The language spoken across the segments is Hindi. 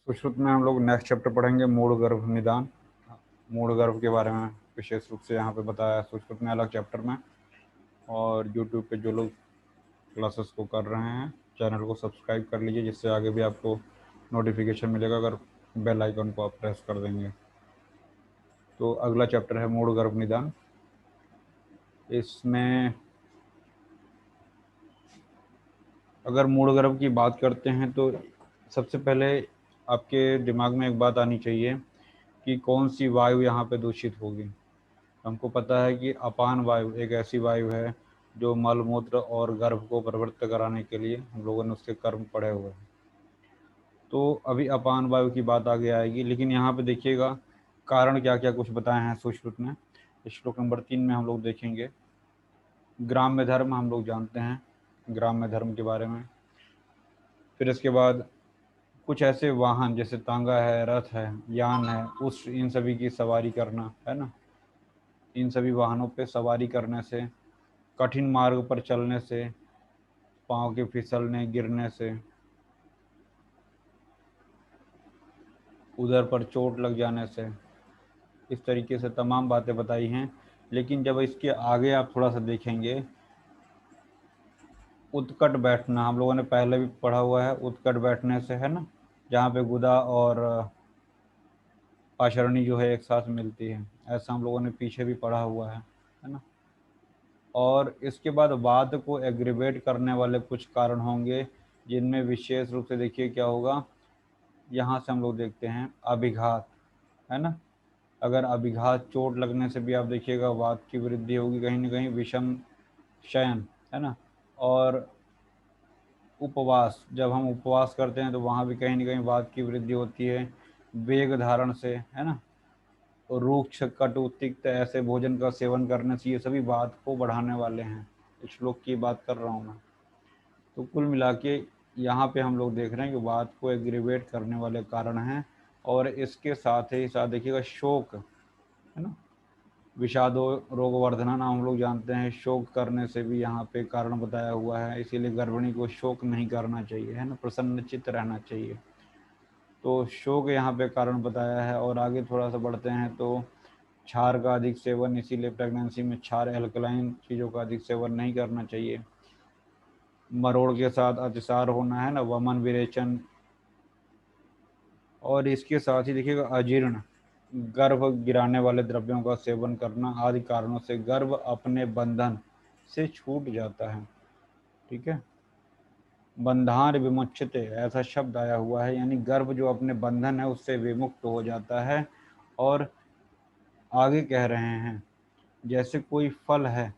सुश्रुत में हम लोग नेक्स्ट चैप्टर पढ़ेंगे मूढ़ गर्भ निदान। मूढ़ गर्भ के बारे में विशेष रूप से यहाँ पे बताया है सुश्रुत में अलग चैप्टर में। और यूट्यूब पे जो लोग क्लासेस को कर रहे हैं चैनल को सब्सक्राइब कर लीजिए, जिससे आगे भी आपको नोटिफिकेशन मिलेगा अगर बेल आइकन को आप प्रेस कर देंगे। तो अगला चैप्टर है मूढ़ गर्भ निदान। इसमें अगर मूढ़ गर्भ की बात करते हैं तो सबसे पहले आपके दिमाग में एक बात आनी चाहिए कि कौन सी वायु यहाँ पे दूषित होगी। हमको पता है कि अपान वायु एक ऐसी वायु है जो मलमूत्र और गर्भ को प्रवृत्त कराने के लिए हम लोगों ने उसके कर्म पढ़े हुए हैं। तो अभी अपान वायु की बात आगे आएगी, लेकिन यहाँ पे देखिएगा कारण क्या क्या कुछ बताए हैं सुश्रुत में। श्लोक नंबर 3 में हम लोग देखेंगे ग्राम्य धर्म, हम लोग जानते हैं ग्राम्य धर्म के बारे में। फिर इसके बाद कुछ ऐसे वाहन जैसे तांगा है, रथ है, यान है, उस इन सभी की सवारी करना है ना। इन सभी वाहनों पे सवारी करने से, कठिन मार्ग पर चलने से, पाँव के फिसलने गिरने से, उधर पर चोट लग जाने से, इस तरीके से तमाम बातें बताई हैं। लेकिन जब इसके आगे आप थोड़ा सा देखेंगे, उत्कट बैठना हम लोगों ने पहले भी पढ़ा हुआ है, उत्कट बैठने से है ना, जहाँ पे गुदा और पाशरणी जो है एक साथ मिलती है, ऐसा हम लोगों ने पीछे भी पढ़ा हुआ है ना। और इसके बाद वाद को एग्रीवेट करने वाले कुछ कारण होंगे, जिनमें विशेष रूप से देखिए क्या होगा। यहाँ से हम लोग देखते हैं अभिघात, है ना। अगर अभिघात चोट लगने से भी आप देखिएगा वात की वृद्धि होगी कहीं ना कहीं, विषम शयन, है ना। और उपवास, जब हम उपवास करते हैं तो वहाँ भी कहीं ना कहीं वात की वृद्धि होती है। वेग धारण से, है ना। और रूक्ष कटु तिक्त ऐसे भोजन का सेवन करने से, ये सभी वात को बढ़ाने वाले हैं। इस श्लोक की बात कर रहा हूँ मैं। तो कुल मिला के यहाँ पे हम लोग देख रहे हैं कि वात को एग्रीवेट करने वाले कारण हैं। और इसके साथ ही साथ देखिएगा शोक, है ना। विषादो रोग वर्धना नाम हम लोग जानते हैं, शोक करने से भी यहाँ पे कारण बताया हुआ है। इसीलिए गर्भिणी को शोक नहीं करना चाहिए, है ना, प्रसन्नचित्त रहना चाहिए। तो शोक यहाँ पे कारण बताया है। और आगे थोड़ा सा बढ़ते हैं तो क्षार का अधिक सेवन, इसीलिए प्रेगनेंसी में क्षार एल्कलाइन चीज़ों का अधिक सेवन नहीं करना चाहिए। मरोड़ के साथ अतिसार होना, है ना, वमन विरेचन। और इसके साथ ही देखिएगा अजीर्ण, गर्भ गिराने वाले द्रव्यों का सेवन करना आदि कारणों से गर्भ अपने बंधन से छूट जाता है। ठीक है, बंधान विमुच्यते ऐसा शब्द आया हुआ है, यानी गर्भ जो अपने बंधन है उससे विमुक्त हो जाता है। और आगे कह रहे हैं जैसे कोई फल है,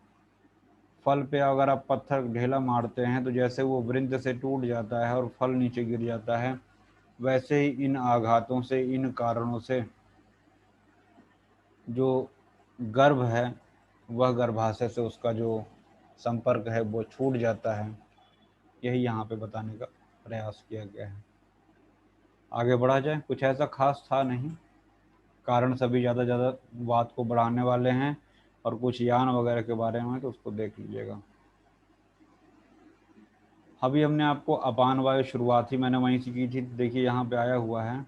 फल पे अगर आप पत्थर ढेला मारते हैं तो जैसे वो वृंद से टूट जाता है और फल नीचे गिर जाता है, वैसे ही इन आघातों से, इन कारणों से जो गर्भ है वह गर्भाशय से उसका जो संपर्क है वो छूट जाता है। यही यहाँ पे बताने का प्रयास किया गया है। आगे बढ़ा जाए, कुछ ऐसा खास था नहीं, कारण सभी ज़्यादा बात को बढ़ाने वाले हैं। और कुछ यान वगैरह के बारे में तो उसको देख लीजिएगा। अभी हमने आपको अपान वायु शुरुआत ही मैंने वहीं से की थी, देखिए यहाँ पे आया हुआ है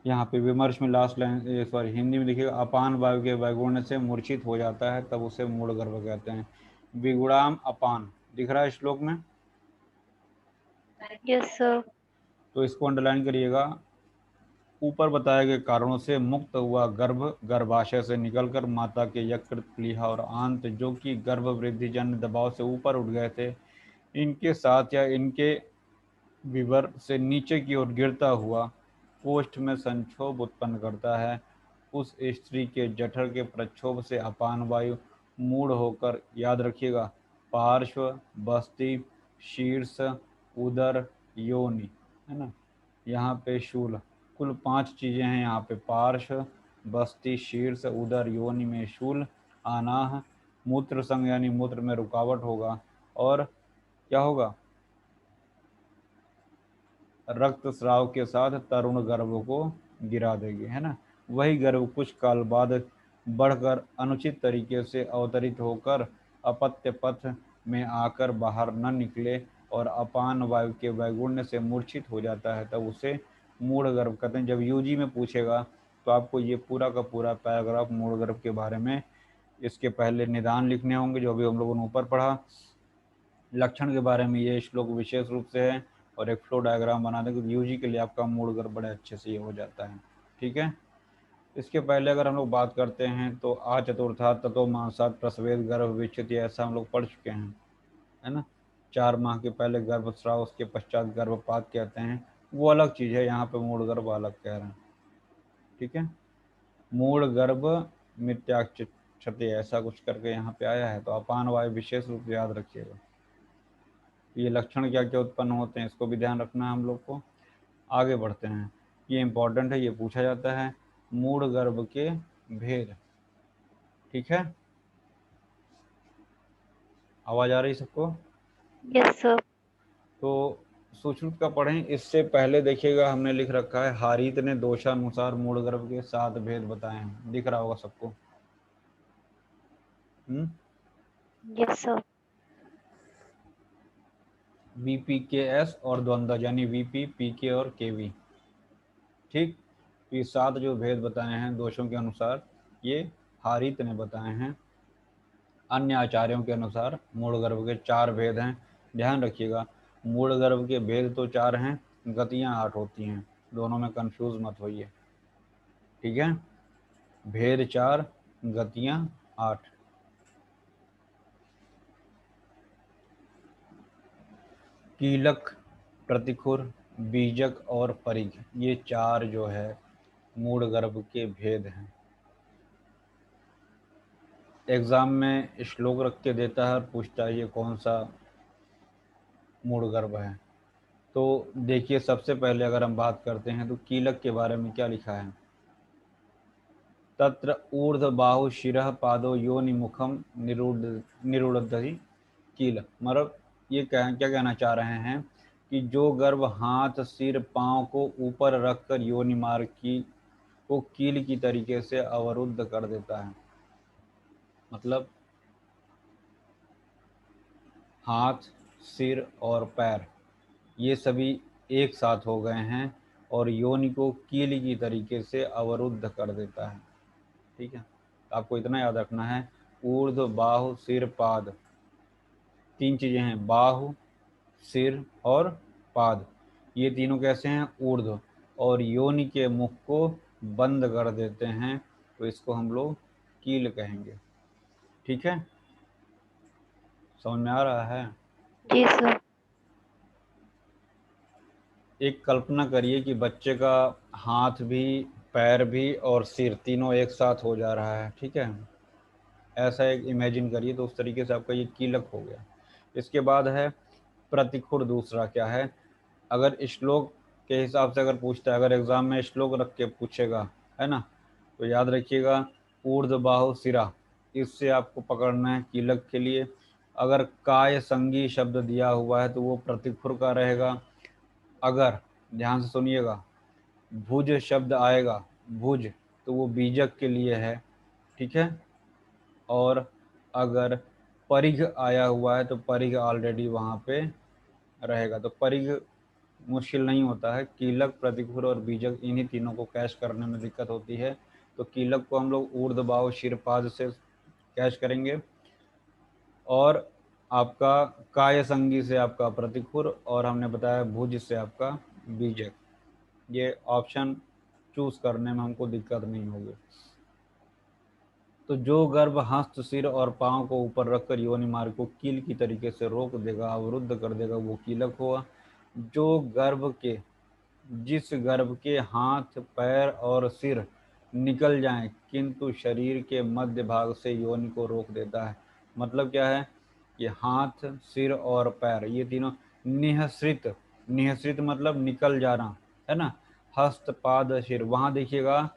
यहाँ पे विमर्श में लास्ट लाइन, सॉरी हिंदी में देखिएगा, अपान वायु के वैगुण्य से मूर्छित हो जाता है तब उसे मूढ़ गर्भ कहते हैं। विगुणाम अपान दिख रहा है श्लोक में, यस सर। तो इसको अंडरलाइन करिएगा। ऊपर बताए गए कारणों से मुक्त हुआ गर्भ गर्भाशय से निकलकर माता के यकृत, प्लीहा और आंत, जो कि गर्भ वृद्धि जन्य दबाव से ऊपर उठ गए थे, इनके साथ या इनके विवर से नीचे की ओर गिरता हुआ कोष्ठ में संक्षोभ उत्पन्न करता है। उस स्त्री के जठर के प्रक्षोभ से अपान वायु मूढ़ होकर, याद रखिएगा, पार्श्व, बस्ती, शीर्ष, उदर, योनि, है ना, यहाँ पे शूल, कुल 5 चीज़ें हैं यहाँ पे। पार्श्व, बस्ती, शीर्ष, उदर, योनि में शूल, आनाह, मूत्र संग यानी मूत्र में रुकावट होगा। और क्या होगा, रक्त स्राव के साथ तरुण गर्भ को गिरा देगी, है ना। वही गर्भ कुछ काल बाद बढ़कर अनुचित तरीके से अवतरित होकर अपत्य पथ में आकर बाहर न निकले और अपान वायु के वैगुण्य से मूर्छित हो जाता है, तब उसे मूढ़ गर्भ कहते हैं। जब यूजी में पूछेगा तो आपको ये पूरा का पूरा पैराग्राफ मूढ़ गर्भ के बारे में, इसके पहले निदान लिखने होंगे जो अभी हम लोगों ने ऊपर पढ़ा। लक्षण के बारे में ये श्लोक विशेष रूप से है, और एक फ्लो डायग्राम बना दें, क्योंकि यूजी के लिए आपका मूढ़ गर्भ बड़े अच्छे से ये हो जाता है। ठीक है, इसके पहले अगर हम लोग बात करते हैं तो आ चतुर्थात ततो मासात प्रसवेद गर्भ विच्छित, ऐसा हम लोग पढ़ चुके हैं, है ना। 4 माह के पहले गर्भस्राव, उसके पश्चात गर्भपात कहते हैं, वो अलग चीज़ है। यहाँ पे मूढ़ गर्भ अलग कह रहे हैं। ठीक है, मूढ़ गर्भ मिथ्याक्षते ऐसा कुछ करके यहाँ पे आया है, तो अपान वायु विशेष रूप से याद रखिएगा। ये लक्षण क्या क्या उत्पन्न होते हैं इसको भी ध्यान रखना है हम लोग को। आगे बढ़ते हैं, ये इंपॉर्टेंट है, ये पूछा जाता है, मूढ़ गर्भ के भेद। ठीक है, आवाज आ रही सबको? Yes sir. तो सुश्रुत का पढ़ें। इससे पहले देखिएगा हमने लिख रखा है, हारीत ने दोषानुसार मूढ़ गर्भ के 7 भेद बताए हैं, दिख रहा होगा सबको। Yes sir. VPKS और द्वंद्व, यानी VP, PK और KV। ठीक, ये 7 जो भेद बताए हैं दोषों के अनुसार, ये हारीत ने बताए हैं। अन्य आचार्यों के अनुसार मूढ़ गर्भ के 4 भेद हैं। ध्यान रखिएगा, मूढ़ गर्भ के भेद तो 4 हैं, गतियां 8 होती हैं, दोनों में कंफ्यूज मत होइए। ठीक है, भेद 4, गतियां 8। कीलक, प्रतिखुर, बीजक और परिघ, ये 4 जो है मूढ़ गर्भ के भेद हैं। एग्जाम में श्लोक रख के देता है और पूछता है ये कौन सा मूढ़ गर्भ है। तो देखिए, सबसे पहले अगर हम बात करते हैं तो कीलक के बारे में क्या लिखा है, तत्र ऊर्ध्व बाहु शिरः पादो योनि मुखम निरूढ़धि कील। मतलब ये क्या कहना चाह रहे हैं कि जो गर्भ हाथ, सिर, पांव को ऊपर रखकर योनि मार्ग की को कील की तरीके से अवरुद्ध कर देता है। मतलब हाथ, सिर और पैर ये सभी एक साथ हो गए हैं और योनि को कील की तरीके से अवरुद्ध कर देता है। ठीक है, तो आपको इतना याद रखना है, ऊर्ध्व बाहु सिर पाद, 3 चीजें हैं, बाहु, सिर और पाद, ये तीनों कैसे हैं, ऊर्ध्व, और योनि के मुख को बंद कर देते हैं, तो इसको हम लोग कील कहेंगे। ठीक है, समझ में आ रहा है? जी सर। एक कल्पना करिए कि बच्चे का हाथ भी, पैर भी और सिर तीनों एक साथ हो जा रहा है। ठीक है, ऐसा एक इमेजिन करिए, तो उस तरीके से आपका ये कीलक हो गया। इसके बाद है प्रतिखुर। दूसरा क्या है, अगर श्लोक के हिसाब से अगर पूछता है, अगर एग्जाम में श्लोक रख के पूछेगा, है ना, तो याद रखिएगा ऊर्ध्व बाहु सिरा, इससे आपको पकड़ना है कीलक के लिए। अगर काय संगी शब्द दिया हुआ है तो वो प्रतिखुर का रहेगा। अगर, ध्यान से सुनिएगा, भुज शब्द आएगा, भुज, तो वो बीजक के लिए है। ठीक है, और अगर परिघ आया हुआ है तो परिघ ऑलरेडी वहाँ पे रहेगा। तो परिघ मुश्किल नहीं होता है, कीलक, प्रतिखुर और बीजक, इन्हीं तीनों को कैच करने में दिक्कत होती है। तो कीलक को हम लोग ऊर्ध्व बाहु शिरपाद से कैच करेंगे, और आपका काय संगी से आपका प्रतिखुर, और हमने बताया भुज से आपका बीजक। ये ऑप्शन चूज करने में हमको दिक्कत नहीं होगी। तो जो गर्भ हस्त, सिर और पांव को ऊपर रखकर योनि मार्ग को कील की तरीके से रोक देगा, अवरुद्ध कर देगा, वो कीलक हुआ। जो गर्भ के जिस गर्भ के हाथ, पैर और सिर निकल जाएं किंतु शरीर के मध्य भाग से योनि को रोक देता है। मतलब क्या है कि हाथ, सिर और पैर ये तीनों निःसृत, निःसृत मतलब निकल जाना, है ना। हस्त, पाद, सिर, वहां देखिएगा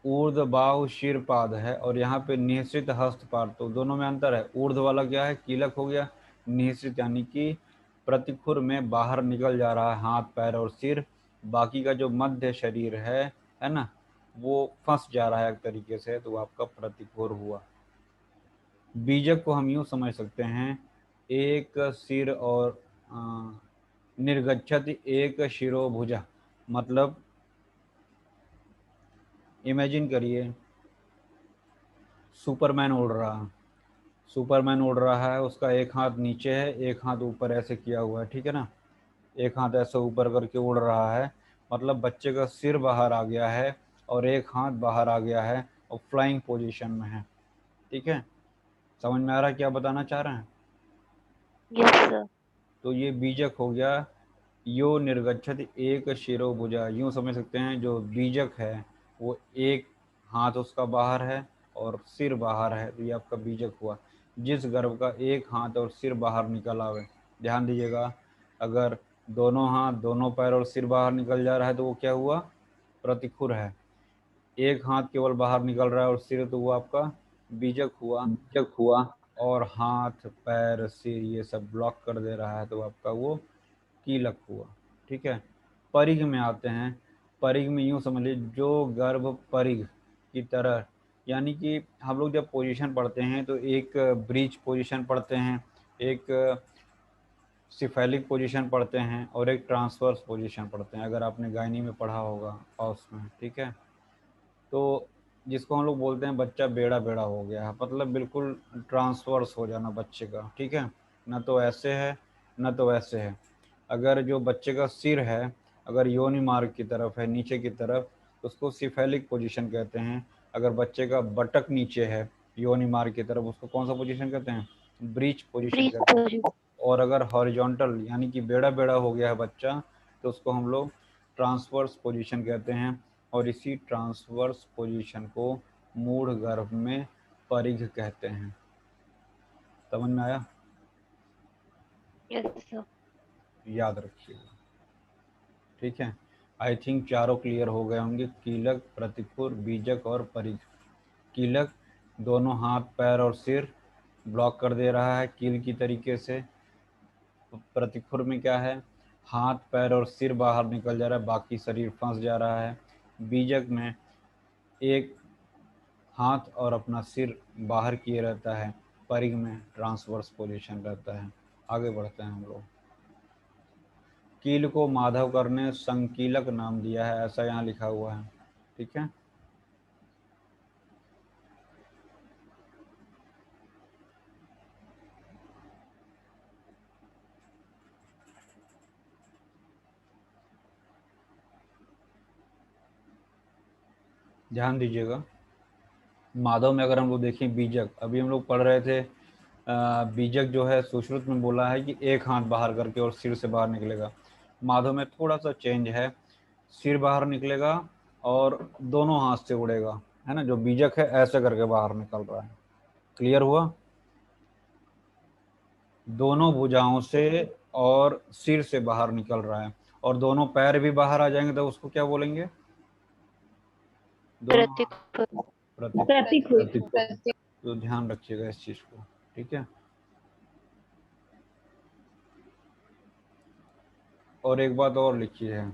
ऊर्ध्व बाहु शिर पाद है, और यहाँ पे निःसृत हस्त पाद, तो दोनों में अंतर है। ऊर्ध्व वाला क्या है, कीलक हो गया, निःसृत यानी कि प्रतिखुर में बाहर निकल जा रहा है हाथ, पैर और सिर, बाकी का जो मध्य शरीर है ना, वो फंस जा रहा है एक तरीके से, तो वो आपका प्रतिखुर हुआ। बीजक को हम यूं समझ सकते हैं एक सिर और निर्गच्छति एक शिरोभुजा, मतलब इमेजिन करिए सुपरमैन उड़ रहा है। सुपरमैन उड़ रहा है, उसका एक हाथ नीचे है, एक हाथ ऊपर ऐसे किया हुआ है, ठीक है ना। एक हाथ ऐसे ऊपर करके उड़ रहा है, मतलब बच्चे का सिर बाहर आ गया है और एक हाथ बाहर आ गया है और फ्लाइंग पोजीशन में है, ठीक है। समझ में आ रहा है क्या बताना चाह रहे हैं? Yes sir. तो ये बीजक हो गया। यो निर्गच्छत एक शिरो भुजा, यूं समझ सकते हैं जो बीजक है वो एक हाथ उसका बाहर है और सिर बाहर है, तो ये आपका बीजक हुआ। जिस गर्भ का एक हाथ और सिर बाहर निकल आवे, ध्यान दीजिएगा, अगर दोनों हाथ दोनों पैर और सिर बाहर निकल जा रहा है तो वो क्या हुआ? प्रतिखुर है। एक हाथ केवल बाहर निकल रहा है और सिर, तो वो आपका बीजक हुआ। बीजक हुआ। और हाथ पैर सिर ये सब ब्लॉक कर दे रहा है तो आपका वो कीलक हुआ, ठीक है। परिघ में आते हैं। परिघ में यूं समझ लीजिए जो गर्भ परिघ की तरह, यानी कि हम लोग जब पोजीशन पढ़ते हैं तो एक ब्रीच पोजीशन पढ़ते हैं, एक सिफेलिक पोजीशन पढ़ते हैं और एक ट्रांसवर्स पोजीशन पढ़ते हैं, अगर आपने गायनी में पढ़ा होगा और उसमें, ठीक है। तो जिसको हम लोग बोलते हैं बच्चा बेड़ा बेड़ा हो गया है, मतलब बिल्कुल ट्रांसवर्स हो जाना बच्चे का, ठीक है। न तो ऐसे है न तो ऐसे है। अगर जो बच्चे का सिर है अगर योनि मार्ग की तरफ है, नीचे की तरफ, तो उसको सिफेलिक पोजीशन कहते हैं। अगर बच्चे का बटक नीचे है योनि मार्ग की तरफ, उसको कौन सा पोजीशन कहते हैं? ब्रीच पोजीशन ब्रीच कहते हैं। पोजीशन। और अगर हॉरिजॉन्टल यानी कि बेड़ा बेड़ा हो गया है बच्चा, तो उसको हम लोग ट्रांसवर्स पोजीशन कहते हैं। और इसी ट्रांसवर्स पोजीशन को मूढ़ गर्भ में परिघ कहते हैं। समझ में आया? Yes sir. याद रखिएगा, ठीक है। आई थिंक चारों क्लियर हो गए होंगे, कीलक, प्रतिपुर, बीजक और परिघ। कीलक दोनों हाथ पैर और सिर ब्लॉक कर दे रहा है कील की तरीके से। प्रतिपुर में क्या है? हाथ पैर और सिर बाहर निकल जा रहा है, बाकी शरीर फंस जा रहा है। बीजक में एक हाथ और अपना सिर बाहर किए रहता है। परिघ में ट्रांसवर्स पोजीशन रहता है। आगे बढ़ते हैं हम लोग। कील को माधवकर ने संकीलक नाम दिया है, ऐसा यहाँ लिखा हुआ है, ठीक है। ध्यान दीजिएगा, माधव में अगर हम लोग देखें बीजक, अभी हम लोग पढ़ रहे थे बीजक जो है सुश्रुत में बोला है कि एक हाथ बाहर करके और सिर से बाहर निकलेगा। माधव में थोड़ा सा चेंज है, सिर बाहर निकलेगा और दोनों हाथ से उड़ेगा, है ना। जो बीजक है ऐसे करके बाहर निकल रहा है। क्लियर हुआ? दोनों भुजाओं से और सिर से बाहर निकल रहा है, और दोनों पैर भी बाहर आ जाएंगे तो उसको क्या बोलेंगे? दोनों हाथ। प्रतिपुर। प्रतीक। प्रतीक हुई। प्रतीक। तो ध्यान रखिएगा इस चीज को, ठीक है। और एक बात और लिखी है,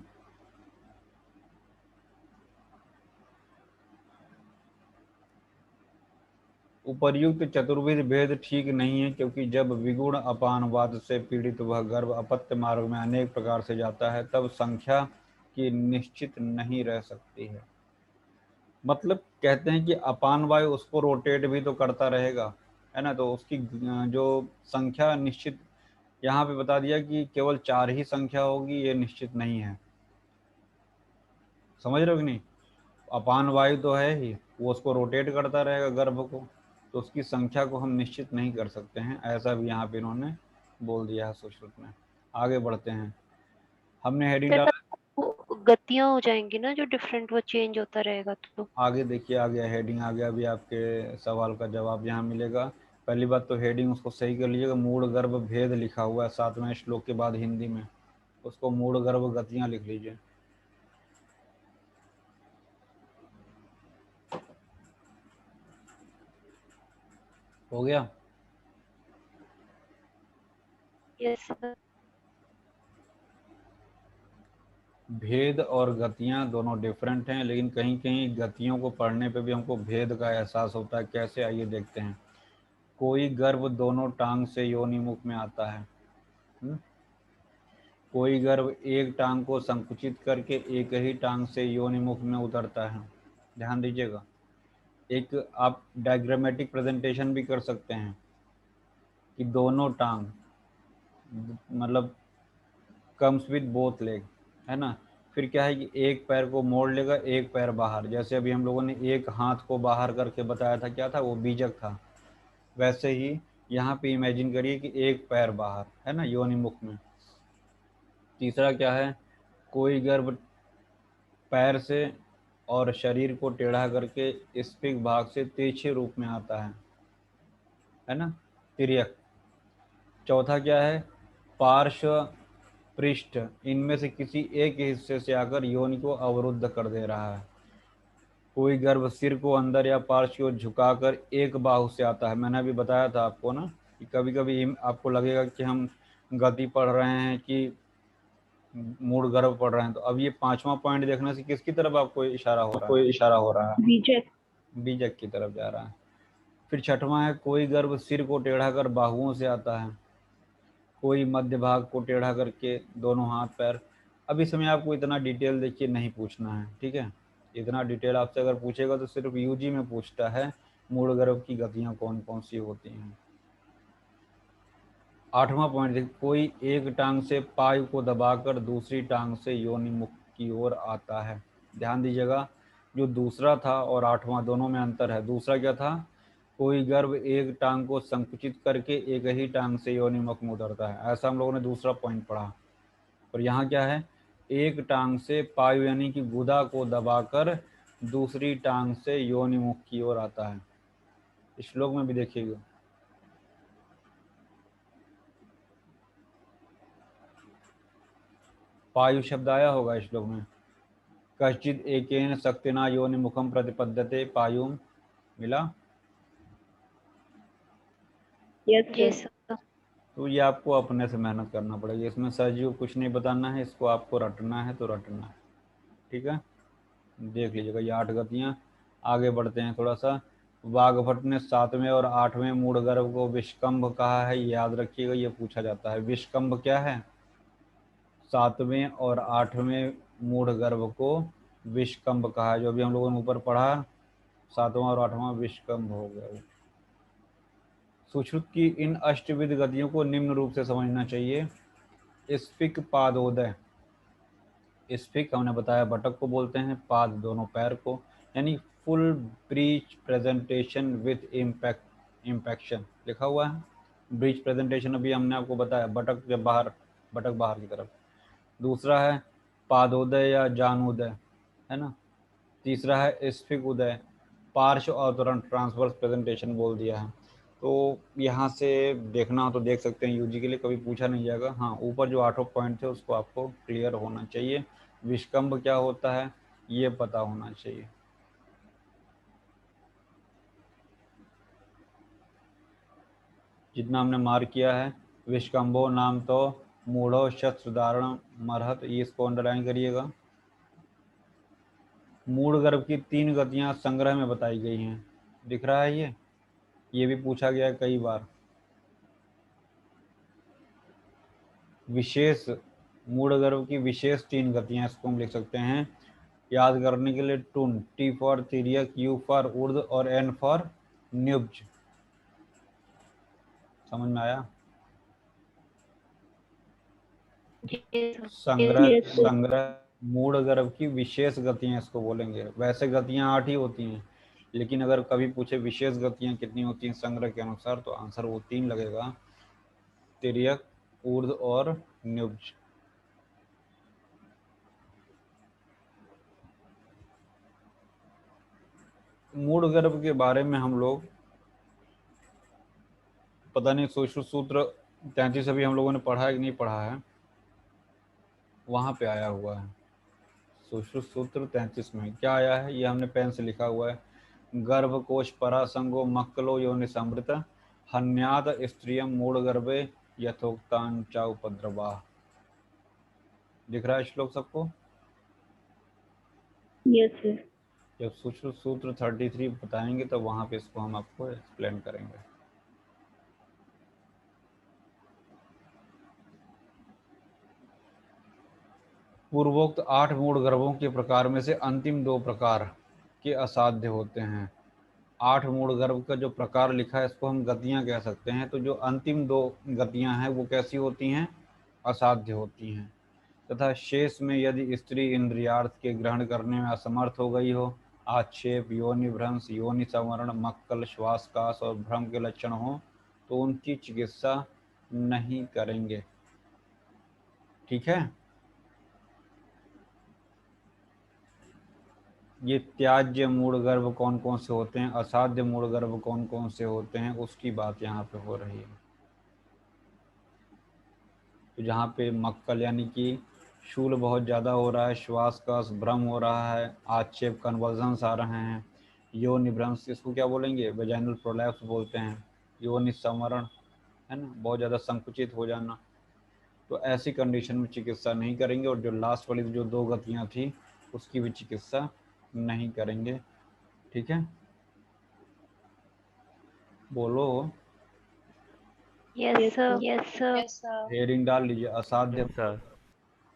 उपर्युक्त चतुर्विध भेद ठीक नहीं है, क्योंकि जब विगुण अपानवाद से पीड़ित वह गर्भ अपत्य मार्ग में अनेक प्रकार से जाता है तब संख्या की निश्चित नहीं रह सकती है। मतलब कहते हैं कि अपान वायु उसको रोटेट भी तो करता रहेगा, है ना। तो उसकी जो संख्या निश्चित, यहाँ पे बता दिया कि केवल 4 ही संख्या होगी, ये निश्चित नहीं है। समझ रहे हो कि नहीं? अपान वायु तो है ही, वो उसको रोटेट करता रहेगा गर्भ को, तो उसकी संख्या को हम निश्चित नहीं कर सकते हैं, ऐसा भी यहाँ पे इन्होंने बोल दिया है सुश्रुत में। आगे बढ़ते हैं। हमने हेडिंग सर डाला। वो गतियां हो जाएंगी ना जो डिफरेंट, वो चेंज होता रहेगा तो। आगे देखिए, आ गया हेडिंग, आ गया अभी आपके सवाल का जवाब यहाँ मिलेगा। पहली बात तो हेडिंग उसको सही कर लीजिएगा, मूढ़ गर्भ भेद लिखा हुआ है 7वें श्लोक के बाद हिंदी में, उसको मूढ़ गर्भ गतियाँ लिख लीजिए। हो गया? Yes sir. भेद और गतियाँ दोनों डिफरेंट हैं, लेकिन कहीं कहीं गतियों को पढ़ने पे भी हमको भेद का एहसास होता है। कैसे, आइए देखते हैं। कोई गर्भ दोनों टांग से योनिमुख में आता है। कोई गर्भ एक टांग को संकुचित करके एक ही टांग से योनिमुख में उतरता है। ध्यान दीजिएगा, एक आप डायग्रामेटिक प्रेजेंटेशन भी कर सकते हैं कि दोनों टांग मतलब कम्स विद बोथ लेग, है ना। फिर क्या है कि एक पैर को मोड़ लेगा, एक पैर बाहर, जैसे अभी हम लोगों ने एक हाथ को बाहर करके बताया था, क्या था वो, बीजक था। वैसे ही यहाँ पे इमेजिन करिए कि एक पैर बाहर है ना योनिमुख में। तीसरा क्या है, कोई गर्भ पैर से और शरीर को टेढ़ा करके स्फिक भाग से तिरछे रूप में आता है ना, तिर्यक। चौथा क्या है, पार्श्व पृष्ठ इनमें से किसी एक हिस्से से आकर योनि को अवरुद्ध कर दे रहा है। कोई गर्भ सिर को अंदर या पार्श्व की ओर झुकाकर एक बाहु से आता है। मैंने अभी बताया था आपको ना कि कभी कभी आपको लगेगा कि हम गति पढ़ रहे हैं कि मूड गर्भ पढ़ रहे हैं। तो अब ये पांचवा पॉइंट देखने से किसकी तरफ आपको इशारा हो रहा है, कोई इशारा हो रहा है। बीजेक। बीजक की तरफ जा रहा है। फिर छठवां है, कोई गर्भ सिर को टेढ़ा कर बाहुओं से आता है, कोई मध्य भाग को टेढ़ा करके दोनों हाथ पैर। अब इस समय आपको इतना डिटेल देखिए नहीं पूछना है, ठीक है। इतना डिटेल आपसे अगर पूछेगा तो सिर्फ यूजी में पूछता है मूल गर्भ की गतियां कौन कौन सी होती हैं। आठवां पॉइंट देखिए, कोई एक टांग से पायु को दबाकर दूसरी टांग से योनि मुख की ओर आता है। ध्यान दीजिएगा, जो दूसरा था और आठवां दोनों में अंतर है। दूसरा क्या था, कोई गर्भ एक टांग को संकुचित करके एक ही टांग से योनिमुख में उतरता है, ऐसा हम लोगों ने दूसरा पॉइंट पढ़ा। और यहाँ क्या है, एक टांग से पायु यानी कि गुदा को दबाकर दूसरी टांग से योनिमुख की ओर आता है। श्लोक में भी देखिएगा, पायु शब्द आया होगा श्लोक में। कश्चित एकेन शक्तिना योनिमुखम प्रतिपद्यते पायुम, मिला। Yes sir. तो ये आपको अपने से मेहनत करना पड़ेगा, इसमें सर जी को कुछ नहीं बताना है, इसको आपको रटना है तो रटना है, ठीक है। देख लीजिएगा ये 8 गतियाँ। आगे बढ़ते हैं थोड़ा सा। वाग्भट ने 7वें और 8वें मूढ़ गर्भ को विष्कंभ कहा है, याद रखिएगा, ये पूछा जाता है। विष्कंभ क्या है, 7वें और 8वें मूढ़ गर्भ को विष्कंभ कहा है। जो अभी हम लोगों ने ऊपर पढ़ा, 7वां और 8वां विष्कंभ हो गया। सुश्रुत की इन अष्टविध गतियों को निम्न रूप से समझना चाहिए। स्फिक पादोदय, स्फिक हमने बताया बटक को बोलते हैं, पाद दोनों पैर को, यानी full breech presentation with impact, impaction लिखा हुआ है। ब्रीच प्रेजेंटेशन अभी हमने आपको बताया, बटक के बाहर, बटक बाहर की तरफ। दूसरा है पादोदय या जानोदय, है ना। तीसरा है स्फिक उदय, पार्श्व अवतरण ट्रांसवर्स प्रेजेंटेशन बोल दिया है। तो यहाँ से देखना हो तो देख सकते हैं, यूजी के लिए कभी पूछा नहीं जाएगा। हाँ, ऊपर जो 8 पॉइंट थे उसको आपको क्लियर होना चाहिए। विष्कंभ क्या होता है ये पता होना चाहिए। जितना हमने मार्क किया है, विष्कंभो नाम तो मूढ़ो शस्त्र धारण मरहत, ये इसको अंडरलाइन करिएगा। मूढ़ गर्भ की 3 गतियां संग्रह में बताई गई हैं, दिख रहा है ये भी पूछा गया है कई बार। विशेष मूढ़ गर्भ की विशेष 3 गतियां, इसको हम लिख सकते हैं याद करने के लिए। टून, टी फॉर तिर्यक, यू फॉर ऊर्ध्व और एन फॉर न्युब्ज। समझ में आया। संग्रह, संग्रह मूढ़ गर्भ की विशेष गतियां इसको बोलेंगे। वैसे गतियां 8 ही होती हैं, लेकिन अगर कभी पूछे विशेष गतियां कितनी होती हैं संग्रह के अनुसार, तो आंसर वो 3 लगेगा, तिर्यक, ऊर्ध्व और न्युब्ज। मूढ़ गर्भ के बारे में हम लोग पता नहीं सुश्रुत सूत्र 33 अभी हम लोगों ने पढ़ा है कि नहीं पढ़ा है, वहां पे आया हुआ है। सुश्रुत सूत्र 33 में क्या आया है, ये हमने पेन से लिखा हुआ है। गर्भकोश परासंगो मक्कलो योनिसमृत हन्यात स्त्रियम मूढ़ गर्भे यथोक्तान चा उपद्रवा। दिख रहा है श्लोक सबको। Yes sir. जब सुश्रुत सूत्र 33 बताएंगे तो वहां पे इसको हम आपको एक्सप्लेन करेंगे। पूर्वोक्त 8 मूढ़ गर्भों के प्रकार में से अंतिम 2 प्रकार के असाध्य होते हैं। 8 मूढ़ गर्भ का जो प्रकार लिखा है इसको हम गतियां कह सकते हैं। तो जो अंतिम 2 गतियां हैं वो कैसी होती हैं? असाध्य होती हैं। तथा शेष में यदि स्त्री इंद्रियार्थ के ग्रहण करने में असमर्थ हो गई हो, आक्षेप, योनि भ्रंश, योनि संवरण, मक्कल, श्वासकाश और भ्रम के लक्षण हो, तो उनकी चिकित्सा नहीं करेंगे। ठीक है। ये त्याज्य मूढ़ गर्भ कौन कौन से होते हैं, असाध्य मूढ़ गर्भ कौन कौन से होते हैं, उसकी बात यहाँ पे हो रही है। तो जहाँ पे मक्कल यानी कि शूल बहुत ज़्यादा हो रहा है, श्वास का भ्रम हो रहा है, आक्षेप कन्वर्जन्स आ रहे हैं, योनि भ्रंश इसको क्या बोलेंगे, वेजाइनल प्रोलैप्स बोलते हैं, योनि संवरण है ना, बहुत ज़्यादा संकुचित हो जाना, तो ऐसी कंडीशन में चिकित्सा नहीं करेंगे। और जो लास्ट वाली जो 2 गतियाँ थी उसकी भी चिकित्सा नहीं करेंगे। ठीक है, बोलो। Yes sir. Yes sir. Hearing डाल लीजिए। असाध्य सर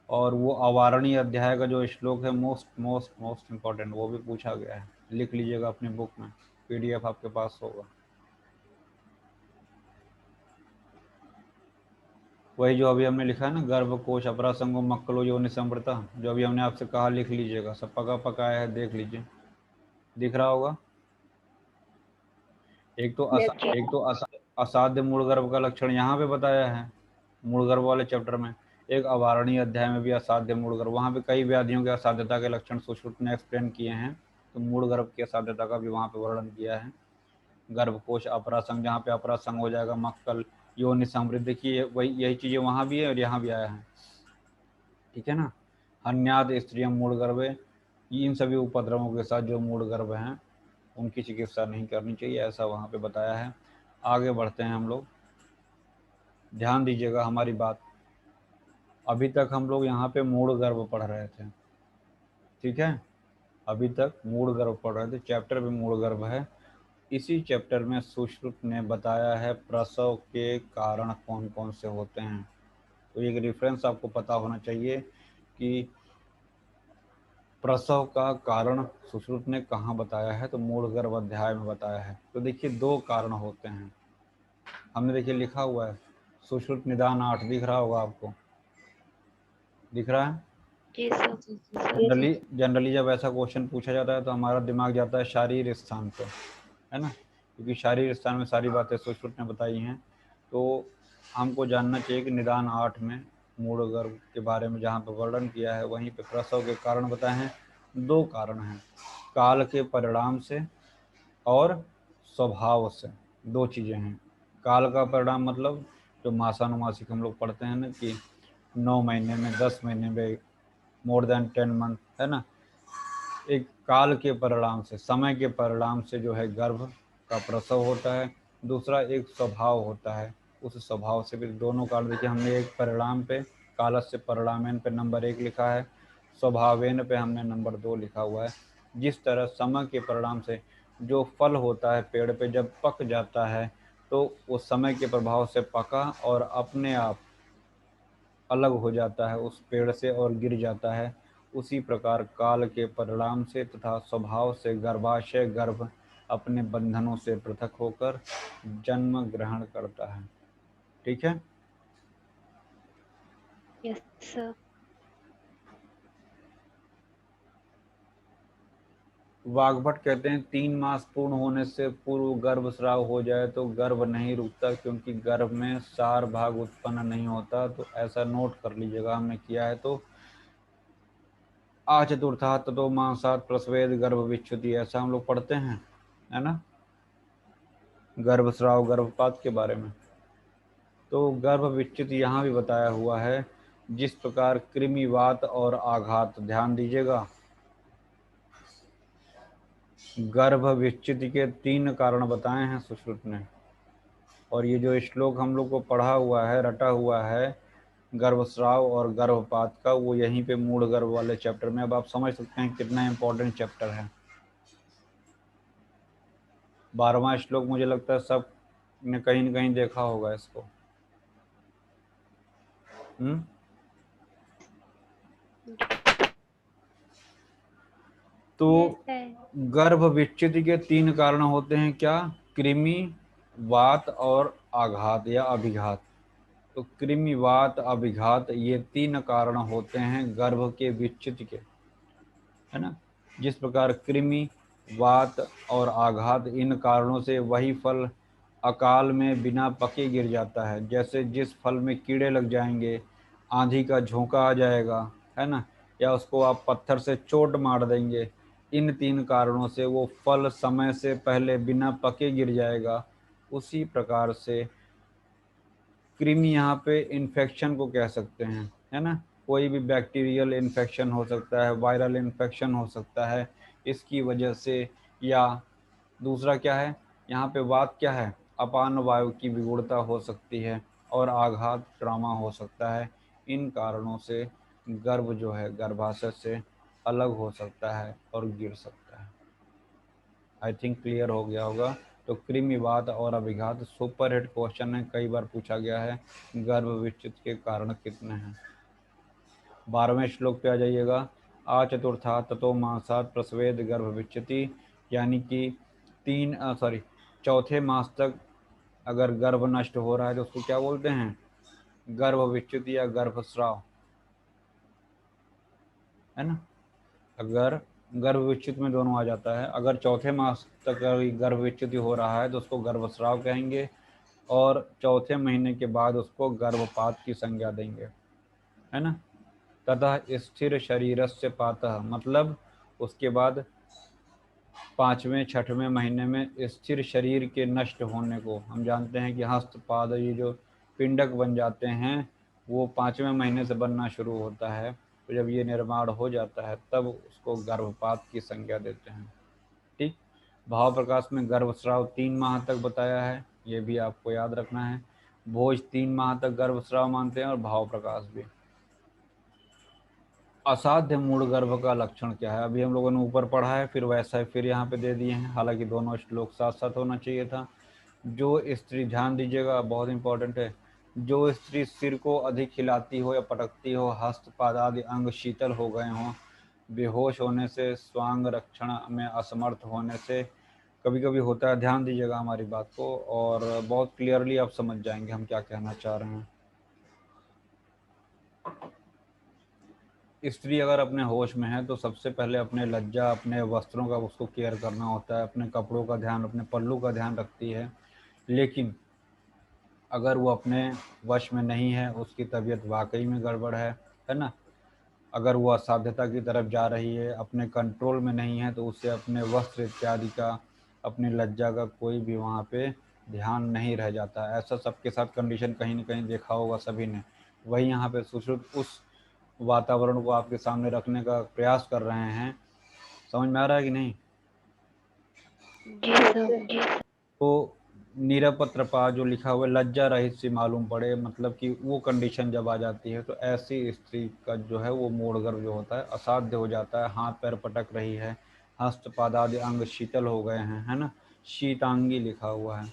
और वो अवारणीय अध्याय का जो श्लोक है मोस्ट मोस्ट मोस्ट इम्पोर्टेंट, वो भी पूछा गया है, लिख लीजिएगा अपनी बुक में, पीडीएफ आपके पास होगा। वही जो अभी हमने लिखा है ना, गर्भकोश अपरासंगो मक्कलो योनि संवृता, जो अभी हमने आपसे कहा लिख लीजिएगा, सब पका पकाया है, देख लीजिए, दिख रहा होगा। यस जी। असाध्य मूल गर्भ का लक्षण यहाँ पे बताया है मूल गर्भ वाले चैप्टर में। एक अवारणीय अध्याय में भी असाध्य मूल गर्भ, वहाँ पे कई व्याधियों के असाध्यता के लक्षण सुश्रुत ने एक्सप्लेन किए हैं, तो मूल गर्भ की असाध्यता का भी वहाँ पे वर्णन किया है। गर्भकोश अपरासंग, जहाँ पे अपरासंग हो जाएगा, मक्कल, योनि समृद्धि की, वही यही चीज़ें वहाँ भी है और यहाँ भी आया है। ठीक है ना। अन्याद स्त्रियम मूल गर्भे, इन सभी उपद्रवों के साथ जो मूल गर्भ हैं उनकी चिकित्सा नहीं करनी चाहिए, ऐसा वहाँ पे बताया है। आगे बढ़ते हैं हम लोग, ध्यान दीजिएगा हमारी बात। अभी तक हम लोग यहाँ पे मूढ़ गर्भ पढ़ रहे थे, ठीक है, अभी तक मूढ़ गर्भ पढ़ रहे थे, चैप्टर भी मूढ़ गर्भ है। इसी चैप्टर में सुश्रुत ने बताया है प्रसव के कारण कौन कौन से होते हैं। तो एक रेफरेंस आपको पता होना चाहिए कि प्रसव का कारण सुश्रुत ने कहाँ बताया है, तो मूढ़ गर्भ अध्याय में बताया है। तो देखिए 2 कारण होते हैं, हमने देखिए लिखा हुआ है सुश्रुत निदान 8, दिख रहा होगा आपको, दिख रहा है। जी सर। जनरली जब ऐसा क्वेश्चन पूछा जाता है तो हमारा दिमाग जाता है शारीर स्थान पे, है ना, क्योंकि शारीर स्थान में सारी बातें सुश्रुत ने बताई हैं। तो हमको जानना चाहिए कि निदान 8 में मूढ़ गर्भ के बारे में जहाँ पर वर्णन किया है वहीं पे प्रसव के कारण बताए हैं। 2 कारण हैं, काल के परिणाम से और स्वभाव से, 2 चीज़ें हैं। काल का परिणाम मतलब जो मासानुमासिक हम लोग पढ़ते हैं ना कि 9 महीने में, 10 महीने में, मोर देन 10 मंथ, है ना। एक काल के परिणाम से, समय के परिणाम से जो है गर्भ का प्रसव होता है। दूसरा एक स्वभाव होता है, उस स्वभाव से भी दोनों काल। देखिए हमने एक परिणाम पे, कालस्य परिणामेन पे नंबर 1 लिखा है, स्वभावेन पे हमने नंबर 2 लिखा हुआ है। जिस तरह समय के परिणाम से जो फल होता है पेड़ पे जब पक जाता है तो वो समय के प्रभाव से पका और अपने आप अलग हो जाता है उस पेड़ से और गिर जाता है, उसी प्रकार काल के परिणाम से तथा स्वभाव से गर्भाशय गर्भ अपने बंधनों से पृथक होकर जन्म ग्रहण करता है। ठीक है। Yes sir. वाग्भट कहते हैं 3 मास पूर्ण होने से पूर्व गर्भ स्राव हो जाए तो गर्भ नहीं रुकता, क्योंकि गर्भ में सार भाग उत्पन्न नहीं होता। तो ऐसा नोट कर लीजिएगा, हमने किया है। तो चतुर्थात् तो मांसात प्रसवेद गर्भ विच्युति, ऐसा हम लोग पढ़ते हैं, है ना, गर्भस्राव गर्भपात के बारे में। तो गर्भ विच्युत यहाँ भी बताया हुआ है। जिस प्रकार कृमिवात और आघात, ध्यान दीजिएगा, गर्भ विच्युति के 3 कारण बताए हैं सुश्रुत ने। और ये जो श्लोक हम लोग को पढ़ा हुआ है, रटा हुआ है गर्भस्राव और गर्भपात का, वो यहीं पे मूढ़ गर्भ वाले चैप्टर में। अब आप समझ सकते हैं कितना इंपॉर्टेंट चैप्टर है। 12वां श्लोक मुझे लगता है सब ने कहीं न कहीं देखा होगा इसको। तो ये है। गर्भ विच्छेद के 3 कारण होते हैं क्या? कृमि, वात और आघात या अभिघात। तो कृमि, वात, अभिघात ये 3 कारण होते हैं गर्भ के विच्छेद के, है ना। जिस प्रकार कृमि, वात और आघात, इन कारणों से वही फल अकाल में बिना पके गिर जाता है। जैसे जिस फल में कीड़े लग जाएंगे, आंधी का झोंका आ जाएगा, है ना, या उसको आप पत्थर से चोट मार देंगे, इन 3 कारणों से वो फल समय से पहले बिना पके गिर जाएगा। उसी प्रकार से कृमि यहाँ पे इन्फेक्शन को कह सकते हैं, है ना। कोई भी बैक्टीरियल इन्फेक्शन हो सकता है, वायरल इन्फेक्शन हो सकता है इसकी वजह से। या दूसरा क्या है यहाँ पे, वात क्या है, अपान वायु की विगुणता हो सकती है, और आघात, ट्रॉमा हो सकता है। इन कारणों से गर्भ जो है गर्भाशय से अलग हो सकता है और गिर सकता है। आई थिंक क्लियर हो गया होगा। तो कृमि, वात और अभिघात सुपर हिट क्वेश्चन है, कई बार पूछा गया है। गर्भ विच्छेद के कारण कितने हैं? 12वें श्लोक पे आ जाइएगा। आ चतुर्था ततो मासात प्रसवेद गर्भ विच्छति, यानी कि चौथे मास तक अगर गर्भ नष्ट हो रहा है तो उसको क्या बोलते हैं? गर्भ विच्छति या गर्भस्राव, है ना। अगर गर्भ विच्छेद में दोनों आ जाता है, अगर चौथे मास तक गर्भ विच्छेद हो रहा है तो उसको गर्भस्राव कहेंगे, और चौथे महीने के बाद उसको गर्भपात की संज्ञा देंगे, है ना। तथा स्थिर शरीरस्य पातः, मतलब उसके बाद 5वें 6वें महीने में स्थिर शरीर के नष्ट होने को हम जानते हैं कि हस्त पाद ये जो पिंडक बन जाते हैं वो 5वें महीने से बनना शुरू होता है। तो जब ये निर्माण हो जाता है तब उसको गर्भपात की संज्ञा देते हैं। ठीक। भाव प्रकाश में गर्भस्राव 3 माह तक बताया है, ये भी आपको याद रखना है। भोज 3 माह तक गर्भस्राव मानते हैं और भाव प्रकाश भी। असाध्य मूढ़ गर्भ का लक्षण क्या है? अभी हम लोगों ने ऊपर पढ़ा है, फिर वैसा ही फिर यहाँ पे दे दिए हैं, हालांकि दोनों श्लोक साथ साथ होना चाहिए था। जो स्त्री, ध्यान दीजिएगा बहुत इंपॉर्टेंट है, जो स्त्री सिर को अधिक हिलाती हो या पटकती हो, हस्तपाद आदि अंग शीतल हो गए हों, बेहोश होने से, स्वांग रक्षण में असमर्थ होने से, कभी कभी होता है, ध्यान दीजिएगा हमारी बात को, और बहुत क्लियरली आप समझ जाएंगे हम क्या कहना चाह रहे हैं। स्त्री अगर अपने होश में है तो सबसे पहले अपने लज्जा, अपने वस्त्रों का उसको केयर करना होता है, अपने कपड़ों का ध्यान, अपने पल्लू का ध्यान रखती है। लेकिन अगर वो अपने वश में नहीं है, उसकी तबीयत वाकई में गड़बड़ है ना, अगर वो असाध्यता की तरफ जा रही है, अपने कंट्रोल में नहीं है, तो उसे अपने वस्त्र इत्यादि का, अपनी लज्जा का कोई भी वहाँ पे ध्यान नहीं रह जाता। ऐसा सबके साथ कंडीशन कहीं ना कहीं देखा होगा सभी ने। वही यहाँ पे सुश्रुत उस वातावरण को आपके सामने रखने का प्रयास कर रहे हैं। समझ में आ रहा है कि नहीं? जी सर। तो निरपत्रपा जो लिखा हुआ है, लज्जा रहित सी मालूम पड़े, मतलब कि वो कंडीशन जब आ जाती है तो ऐसी स्त्री का जो है वो मूढ़ गर्भ जो होता है असाध्य हो जाता है। हाथ पैर पटक रही है, हस्तपादादि अंग शीतल हो गए हैं, है ना। शीतांगी लिखा हुआ है,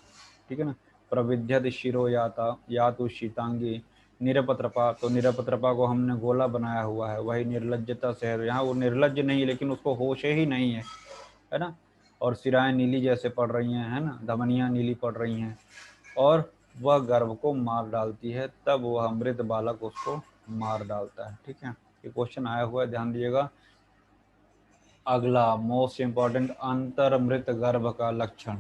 ठीक है ना। प्रविध्यत शिरो याता या तो शीतांगी। निरपत्रपा, तो निरपत्रपा को हमने गोला बनाया हुआ है, वही निर्लज्जता से है। यहाँ वो निर्लज्ज नहीं, लेकिन उसको होश ही नहीं है ना। और सिराएं नीली जैसे पड़ रही हैं, है ना, धमनियाँ नीली पड़ रही हैं, और वह गर्भ को मार डालती है, तब वह मृत बालक उसको मार डालता है। ठीक है, ये क्वेश्चन आया हुआ है, ध्यान दीजिएगा। अगला मोस्ट इंपॉर्टेंट, अंतर मृत गर्भ का लक्षण,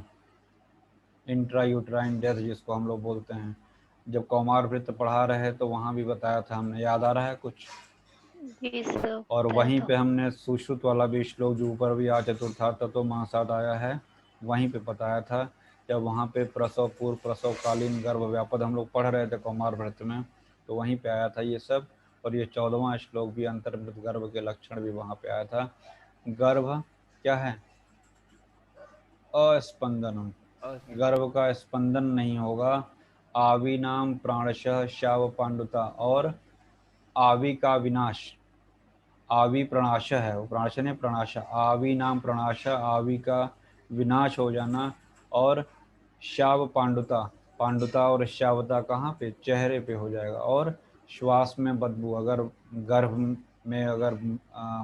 इंट्रायूट्राइन डेथ जिसको हम लोग बोलते हैं। जब कौमार वृत्त पढ़ा रहे तो वहाँ भी बताया था हमने, याद आ रहा है कुछ? जी सर, और बताया वहीं था। पे हमने सुश्रुत वाला भी श्लोक जो ऊपर भी आ चतुर्थार्थ तो मासाद आया है, वहीं पे बताया था। जब वहाँ पे प्रसव पूर्व, प्रसवकालीन गर्भ व्यापद हम लोग पढ़ रहे थे कौमार व्रत में, तो वहीं पे आया था ये सब। और ये 14वां श्लोक भी अंतर्मृत गर्भ के लक्षण भी वहाँ पे आया था। गर्भ क्या है? अस्पंदनम, गर्भ का स्पंदन नहीं होगा। आवी नाम प्राणशः शाव पांडुता, और आवी का विनाश, आवी प्रणाश है, वो प्रणाश नहीं प्रणाश, आवी नाम प्रणाश, आवी का विनाश हो जाना। और शाव पांडुता, पांडुता और श्यावता कहाँ पे? चेहरे पे हो जाएगा। और श्वास में बदबू, अगर गर्भ में अगर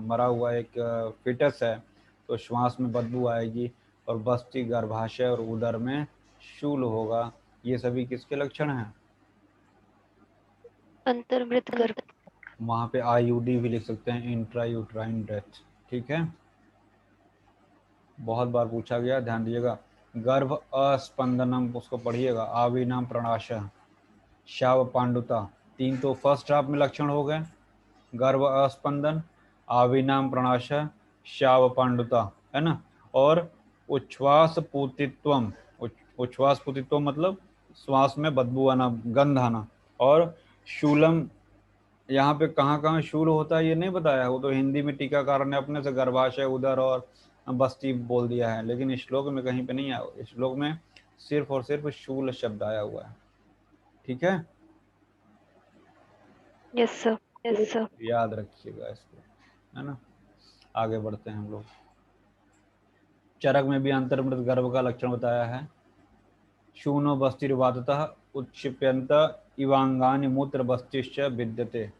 मरा हुआ एक फिटस है तो श्वास में बदबू आएगी, और बस्ती गर्भाशय और उदर में शूल होगा। ये सभी किसके लक्षण हैं? अंतर्मृत गर्भ। वहाँ पे आईयूडी भी लिख सकते हैं, इंट्रा यूट्राइन डेथ। ठीक है, बहुत बार पूछा गया, ध्यान दीजिएगा। गर्भ अस्पंदनम, उसको पढ़िएगा। आविनाम प्रणाशः, शाव पांडुता। तीन तो फर्स्ट हाफ में लक्षण हो गए, गर्भ अस्पंदन, आविनाम प्रणाशः, शाव पांडुता, है ना। और उच्छ्वास पूतित्वम, उच्छ्वास पूतित्व मतलब श्वास में बदबू आना, गंध आना। और शूलम, यहाँ पे कहाँ कहाँ शूल होता है ये नहीं बताया, वो तो हिंदी में टीकाकार ने अपने से गर्भाशय, उदर और बस्ती बोल दिया है, लेकिन इस श्लोक में कहीं पे नहीं आया। इस श्लोक में सिर्फ और सिर्फ शूल शब्द आया हुआ है। ठीक है, यस सर। Yes sir. याद रखिएगा इसको, है ना। आगे बढ़ते हैं हम लोग। चरक में भी अंतर्मृत गर्भ का लक्षण बताया है। शूनो बस्तिर्वाततः उत्क्षिप्यंत इवांगानि मूत्र बस्तिश्च विद्यते।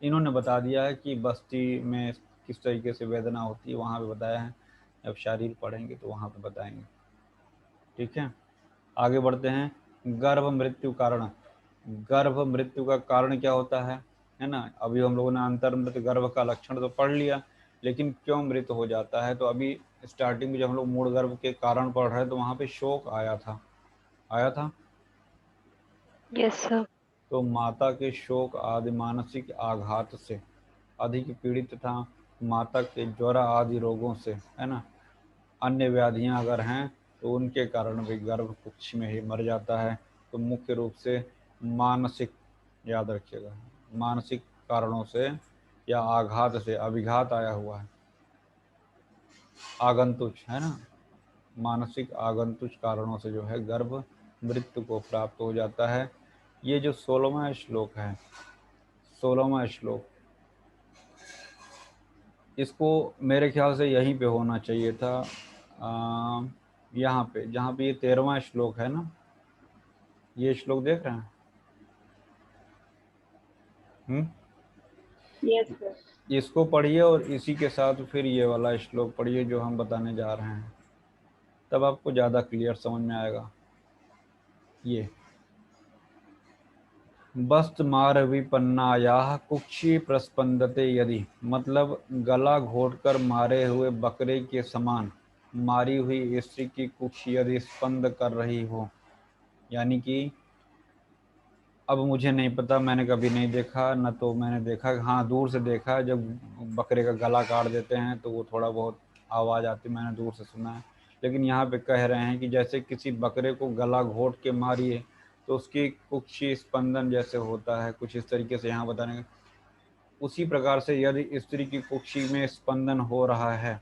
इन्होंने बता दिया है कि बस्ती में किस तरीके से वेदना होती है, वहाँ पे बताया है। जब शारीर पढ़ेंगे तो वहाँ पे बताएंगे। ठीक है, आगे बढ़ते हैं। गर्भ मृत्यु कारण। गर्भ मृत्यु का कारण क्या होता है ना। अभी हम लोगों ने अंतर्मृत गर्भ का लक्षण तो पढ़ लिया, लेकिन क्यों मृत हो जाता है, तो अभी स्टार्टिंग में जब हम लोग मूल गर्भ के कारण पढ़ रहे हैं तो वहाँ पे शोक आया था, आया था। Yes sir. तो माता के शोक आदि मानसिक आघात से अधिक पीड़ित था, माता के ज्वर आदि रोगों से, है ना। अन्य व्याधियां अगर हैं तो उनके कारण भी गर्भ कुछ में ही मर जाता है। तो मुख्य रूप से मानसिक, याद रखिएगा, मानसिक कारणों से या आघात से, अभिघात आया हुआ है, आगंतुक, है ना। मानसिक आगंतुक कारणों से जो है गर्भ मृत्यु को प्राप्त हो जाता है। ये जो 16वां श्लोक है, 16वां श्लोक, इसको मेरे ख्याल से यहीं पे होना चाहिए था, यहाँ पे जहाँ पे ये 13वां श्लोक है ना, ये श्लोक देख रहे हैं। हम्म, यस सर। इसको पढ़िए और इसी के साथ फिर ये वाला श्लोक पढ़िए जो हम बताने जा रहे हैं, तब आपको ज़्यादा क्लियर समझ में आएगा। ये बस्त मार विपन्नायाः कुक्षि प्रस्पंदते यदि, मतलब गला घोटकर मारे हुए बकरे के समान मारी हुई स्त्री की कुक्ष यदि स्पंद कर रही हो, यानी कि अब मुझे नहीं पता, मैंने कभी नहीं देखा न, तो मैंने देखा, हाँ दूर से देखा है, जब बकरे का गला काट देते हैं तो वो थोड़ा बहुत आवाज़ आती, मैंने दूर से सुना है। लेकिन यहाँ पे कह रहे हैं कि जैसे किसी बकरे को गला घोट के मारिए तो उसकी कुक्षी स्पंदन जैसे होता है, कुछ इस तरीके से यहाँ बताने का। उसी प्रकार से यदि स्त्री की कुक्षी में स्पंदन हो रहा है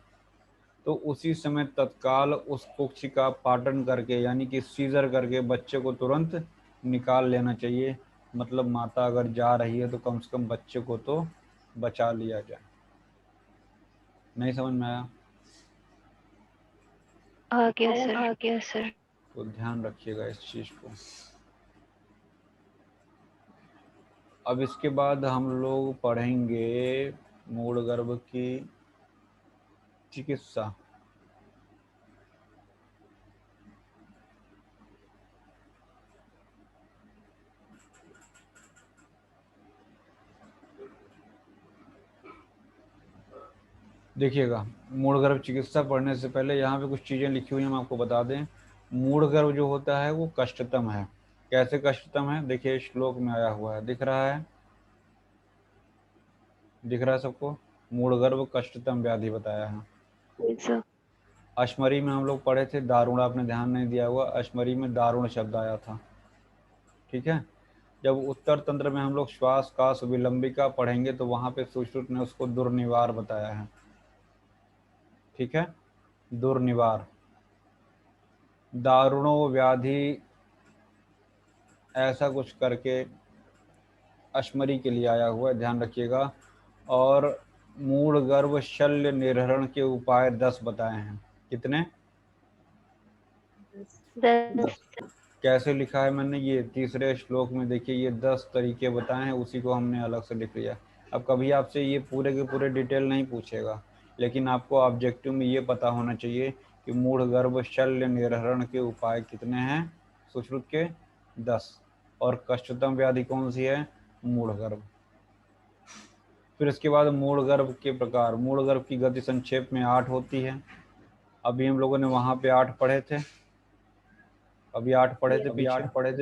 तो उसी समय तत्काल उस कुक्षी का पाटन करके, यानी कि सीजर करके बच्चे को तुरंत निकाल लेना चाहिए। मतलब माता अगर जा रही है तो कम से कम बच्चे को तो बचा लिया जाए। नहीं समझ में आया आ गया आया सर। सर। आ गया सर। तो ध्यान रखिएगा इस चीज़ को। अब इसके बाद हम लोग पढ़ेंगे मूल गर्भ की चिकित्सा। देखिएगा, मूल गर्भ चिकित्सा पढ़ने से पहले यहाँ पे कुछ चीज़ें लिखी हुई हैं, हम आपको बता दें। मूल गर्भ जो होता है वो कष्टतम है। कैसे कष्टतम है, देखिए श्लोक में आया हुआ है, दिख रहा है, दिख रहा है सबको। मूल गर्भ कष्टतम व्याधि बताया है। Yes sir. अश्मरी में हम लोग पढ़े थे दारुण, आपने ध्यान नहीं दिया हुआ, अश्मरी में दारुण शब्द आया था। ठीक है, जब उत्तर तंत्र में हम लोग श्वास काश विलंबिका पढ़ेंगे तो वहाँ पे सुश्रुत ने उसको दुर्निवार बताया है। ठीक है, दुर्निवार, दारुणो व्याधि, ऐसा कुछ करके अश्मरी के लिए आया हुआ है, ध्यान रखिएगा। और मूल गर्भ शल्य निर्हरण के उपाय 10 बताए हैं। कितने? 10। 10। कैसे लिखा है मैंने, ये तीसरे श्लोक में देखिए, ये 10 तरीके बताए हैं, उसी को हमने अलग से लिख लिया। अब कभी आपसे ये पूरे के पूरे डिटेल नहीं पूछेगा, लेकिन आपको ऑब्जेक्टिव में ये पता होना चाहिए कि मूढ़गर्भ शल्य निर्हरण के उपाय कितने हैं, सुश्रुत के 10, और कष्टतम व्याधि कौन सी है, मूढ़गर्भ। फिर इसके बाद मूढ़गर्भ के प्रकार। मूढ़गर्भ की गति संक्षेप में 8 होती है। अभी हम लोगों ने वहां पे 8 पढ़े थे, अभी 8 पढ़े थे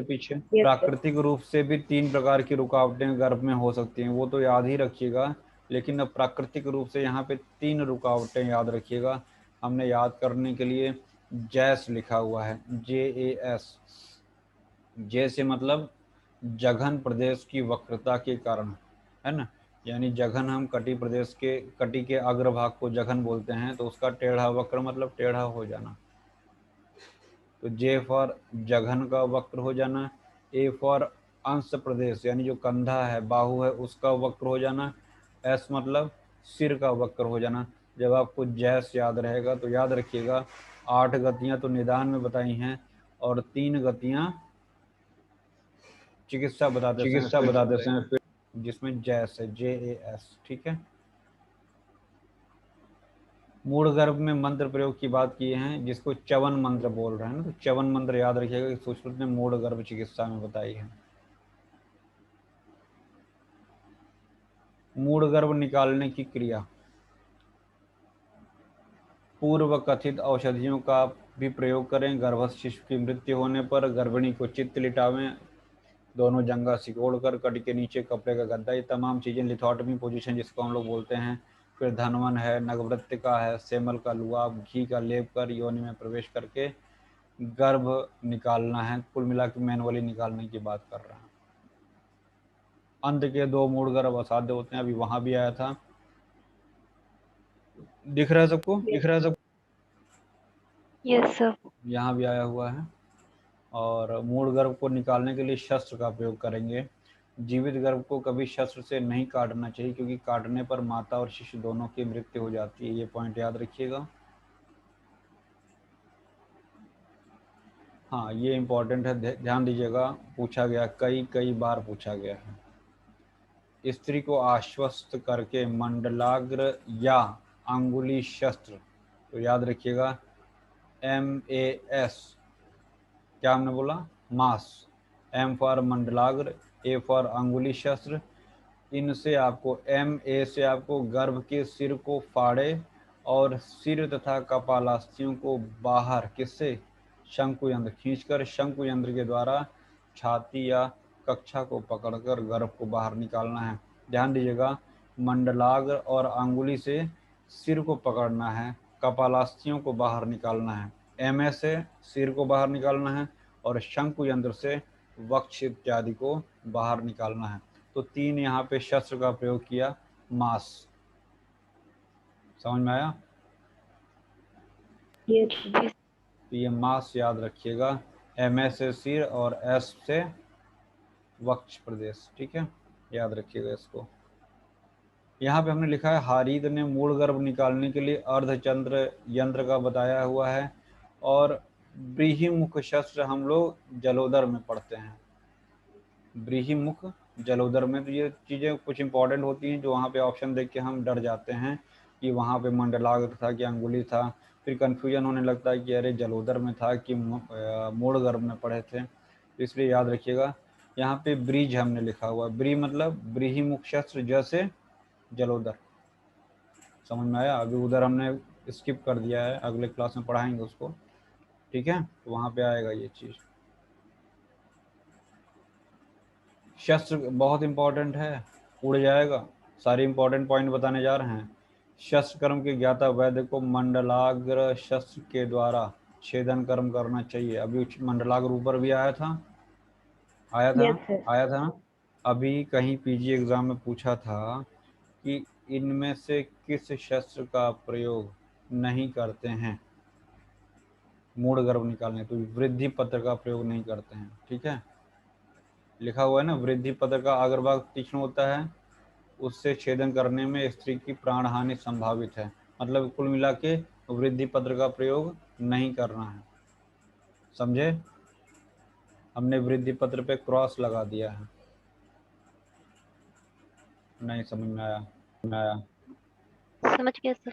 पीछे। Yes, sir. प्राकृतिक रूप से भी 3 प्रकार की रुकावटें गर्भ में हो सकती हैं, वो तो याद ही रखिएगा। लेकिन अब प्राकृतिक रूप से यहाँ पे 3 रुकावटें याद रखिएगा। हमने याद करने के लिए जैस लिखा हुआ है, JAS। जे से मतलब जघन प्रदेश की वक्रता के कारण, है ना। यानी जघन, हम कटी के अग्रभाग को जघन बोलते हैं, तो उसका टेढ़ा वक्र मतलब टेढ़ा हो जाना। तो जे फॉर जघन का वक्र हो जाना। ए फॉर अंश प्रदेश, यानी जो कंधा है, बाहु है, उसका वक्र हो जाना। एस मतलब सिर का वक्र हो जाना। जब आपको जैस याद रहेगा तो याद रखिएगा 8 गतियां तो निदान में बताई हैं और 3 गतियां चिकित्सा बताते समय फिर जिसमें जैस है, JAS, ठीक है। मूढ़गर्भ में मंत्र प्रयोग की बात की है, जिसको च्यवन मंत्र बोल रहे हैं ना, तो च्यवन मंत्र याद रखिएगा कि सुश्रुत ने मूढ़गर्भ चिकित्सा में बताई है। मूढ़गर्भ निकालने की क्रिया। पूर्व कथित औषधियों का भी प्रयोग करें। गर्भस्थ शिशु की मृत्यु होने पर गर्भिणी को चित्त लिटावें, दोनों जंगा सिकोड़कर, कट के नीचे कपड़े का गद्दा, ये तमाम चीज़ें लिथोटमी पोजीशन जिसको हम लोग बोलते हैं। फिर धनवन है, नगवृत्तिका है, सेमल का लुआब, घी का लेप कर योनि में प्रवेश करके गर्भ निकालना है। कुल मिला के मैनुअली निकालने की बात कर रहा है। अंत के 2 मूढ़गर्भ असाध्य होते हैं, अभी वहां भी आया था, दिख रहा है सबको, Yes. Yes sir. यहाँ भी आया हुआ है। और मूढ़गर्भ को निकालने के लिए शस्त्र का प्रयोग करेंगे। जीवित गर्भ को कभी शस्त्र से नहीं काटना चाहिए, क्योंकि काटने पर माता और शिशु दोनों की मृत्यु हो जाती है। ये पॉइंट याद रखिएगा। हाँ, ये इम्पोर्टेंट है, ध्यान दीजिएगा, पूछा गया, कई बार पूछा गया है। स्त्री को आश्वस्त करके मंडलाग्र या अंगुली शस्त्र, तो याद रखिएगा MAS, क्या हमने बोला, मास। M फॉर मंडलाग्र, A फॉर अंगुली शस्त्र। इनसे आपको MA से आपको गर्भ के सिर को फाड़े और सिर तथा कपालास्थियों को बाहर, किससे, शंकु यंत्र खींचकर, शंकु यंत्र के द्वारा छाती या कक्षा को पकड़कर गर्भ को बाहर निकालना है। ध्यान दीजिएगा, मंडलाग्र और अंगुली से सिर को पकड़ना है, कपालास्थियों को बाहर निकालना है, MA से सिर को बाहर निकालना है और शंकु यंत्र से वक्ष इत्यादि को बाहर निकालना है। तो 3 यहाँ पे शस्त्र का प्रयोग किया। मास, समझ में आया। Yes. जी। तो ये मास याद रखिएगा, MS से सिर और S से वक्ष प्रदेश, ठीक है, याद रखिएगा इसको। यहाँ पे हमने लिखा है हारीद ने मूढ़गर्भ निकालने के लिए अर्धचंद्र यंत्र का बताया हुआ है, और ब्रीहिमुख शस्त्र हम लोग जलोदर में पढ़ते हैं। ब्रीहिमुख जलोदर में, तो ये चीज़ें कुछ इंपॉर्टेंट होती हैं जो वहाँ पे ऑप्शन देख के हम डर जाते हैं कि वहाँ पे मंडलाग्र था कि अंगुली था, फिर कन्फ्यूजन होने लगता है कि अरे जलोदर में था कि मूढ़गर्भ में पढ़े थे। तो इसलिए याद रखिएगा, यहाँ पे ब्रीज हमने लिखा हुआ, ब्री मतलब ब्रीहिमुख शस्त्र, जैसे जलोदर, समझ में आया। अभी उधर हमने स्किप कर दिया है, अगले क्लास में पढ़ाएंगे उसको, ठीक है, तो वहाँ पे आएगा ये चीज़। शस्त्र बहुत इंपॉर्टेंट है, उड़ जाएगा, सारे इंपॉर्टेंट पॉइंट बताने जा रहे हैं। शस्त्र कर्म के ज्ञाता वैद्य को मंडलाग्र शस्त्र के द्वारा छेदन कर्म करना चाहिए। अभी मंडलाग्र ऊपर भी आया था, Yes, sir. आया था ना। अभी कहीं PG एग्जाम में पूछा था कि इनमें से किस शस्त्र का प्रयोग नहीं करते हैं मूढ़गर्भ निकालने, तो वृद्धि पत्र का प्रयोग नहीं करते हैं, ठीक है, लिखा हुआ है ना, वृद्धि पत्र का अग्रभाग तीक्ष्ण होता है, उससे छेदन करने में स्त्री की प्राण हानि संभावित है। मतलब कुल मिला के वृद्धि पत्र का प्रयोग नहीं करना है, समझे। हमने वृद्धि पत्र पे क्रॉस लगा दिया है। नहीं समझ में आया? आया। समझ गया सर।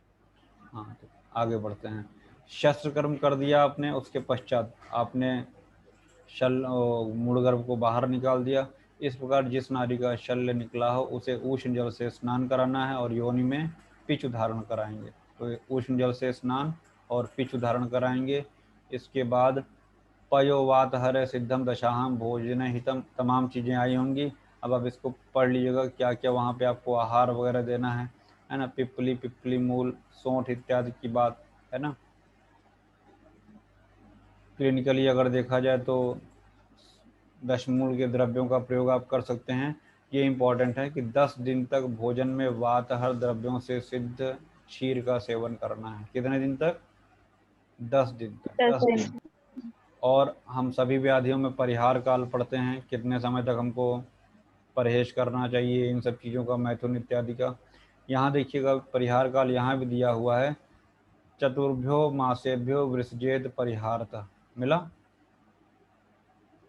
हाँ, तो आगे बढ़ते हैं। शस्त्र कर्म कर दिया आपने, उसके पश्चात आपने मूल गर्भ को बाहर निकाल दिया। इस प्रकार जिस नारी का शल्य निकला हो उसे उष्ण जल से स्नान कराना है और योनि में पिच धारण कराएंगे। तो उष्ण जल से स्नान और पिच धारण कराएंगे। इसके बाद पयोवात हर सिद्धम दशाहम भोजन हितम, तमाम चीज़ें आई होंगी। अब आप इसको पढ़ लीजिएगा क्या क्या वहाँ पे आपको आहार वगैरह देना है ना। पिपली, पिपली मूल, सौंठ इत्यादि की बात है ना। क्लिनिकली अगर देखा जाए तो दशमूल के द्रव्यों का प्रयोग आप कर सकते हैं। ये इम्पॉर्टेंट है कि 10 दिन तक भोजन में वातहर द्रव्यों से सिद्ध क्षीर का सेवन करना है। कितने दिन तक? 10 दिन तक। 10 दिन। और हम सभी व्याधियों में परिहार काल पढ़ते हैं, कितने समय तक हमको परहेज करना चाहिए इन सब चीज़ों का, मैथुन इत्यादि का। यहाँ देखिएगा परिहार काल यहाँ भी दिया हुआ है, चतुर्भ्यो मासेभ्यो वृषजेत परिहारतः। मिला?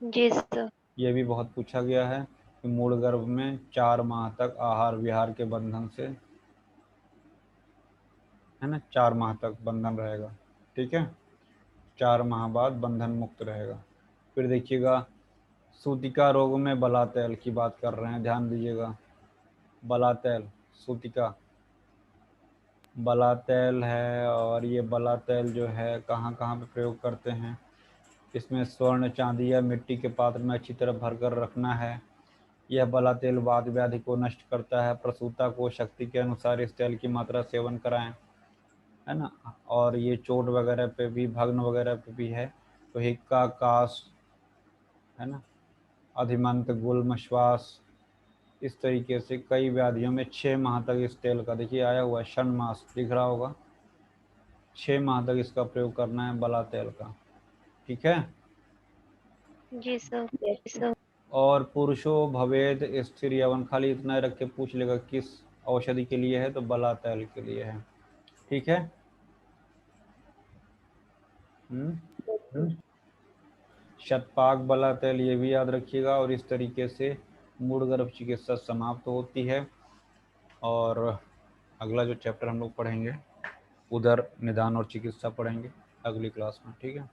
जी सर। ये भी बहुत पूछा गया है कि मूल गर्भ में 4 माह तक आहार विहार के बंधन से, है ना, 4 माह तक बंधन रहेगा। ठीक है, 4 माह बाद बंधन मुक्त रहेगा। फिर देखिएगा सूतिका रोग में बलातैल की बात कर रहे हैं, ध्यान दीजिएगा। बलातैल, सूतिका, बलातैल है। और ये बलातैल जो है कहाँ कहाँ पे प्रयोग करते हैं? इसमें स्वर्ण, चांदी या मिट्टी के पात्र में अच्छी तरह भरकर रखना है। यह बला तेल वात व्याधि को नष्ट करता है। प्रसूता को शक्ति के अनुसार इस तेल की मात्रा सेवन कराएं, है ना। और ये चोट वगैरह पे भी, भग्न वगैरह पे भी है। तो हिक्का, कास, है ना, अधिमंत, गुल्म, श्वास, इस तरीके से कई व्याधियों में 6 माह तक इस तेल का, देखिए आया हुआ है षण्मास, दिख रहा होगा। 6 माह तक इसका प्रयोग करना है बला तेल का। ठीक है। जी सर। और पुरुषो भवेद स्थिर यवन, खाली इतना रख के पूछ लेगा किस औषधि के लिए है, तो बला तैल के लिए है। ठीक है। शतपाक बला तैल, ये भी याद रखिएगा। और इस तरीके से मूड गर्भ चिकित्सा समाप्त होती है। और अगला जो चैप्टर हम लोग पढ़ेंगे उधर निदान और चिकित्सा पढ़ेंगे अगली क्लास में। ठीक है,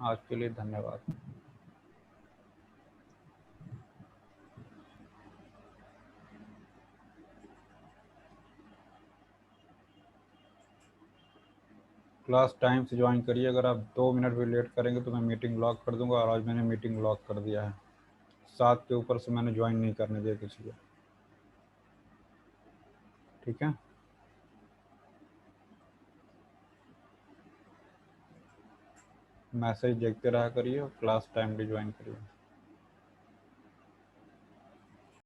आज के लिए धन्यवाद। क्लास टाइम से ज्वाइन करिए। अगर आप 2 मिनट भी लेट करेंगे तो मैं मीटिंग लॉक कर दूंगा। और आज मैंने मीटिंग लॉक कर दिया है। 7 के ऊपर से मैंने ज्वाइन नहीं करने दिया किसी को। ठीक है, मैसेज देखते रहा करिए और क्लास टाइम भी ज्वाइन करिए।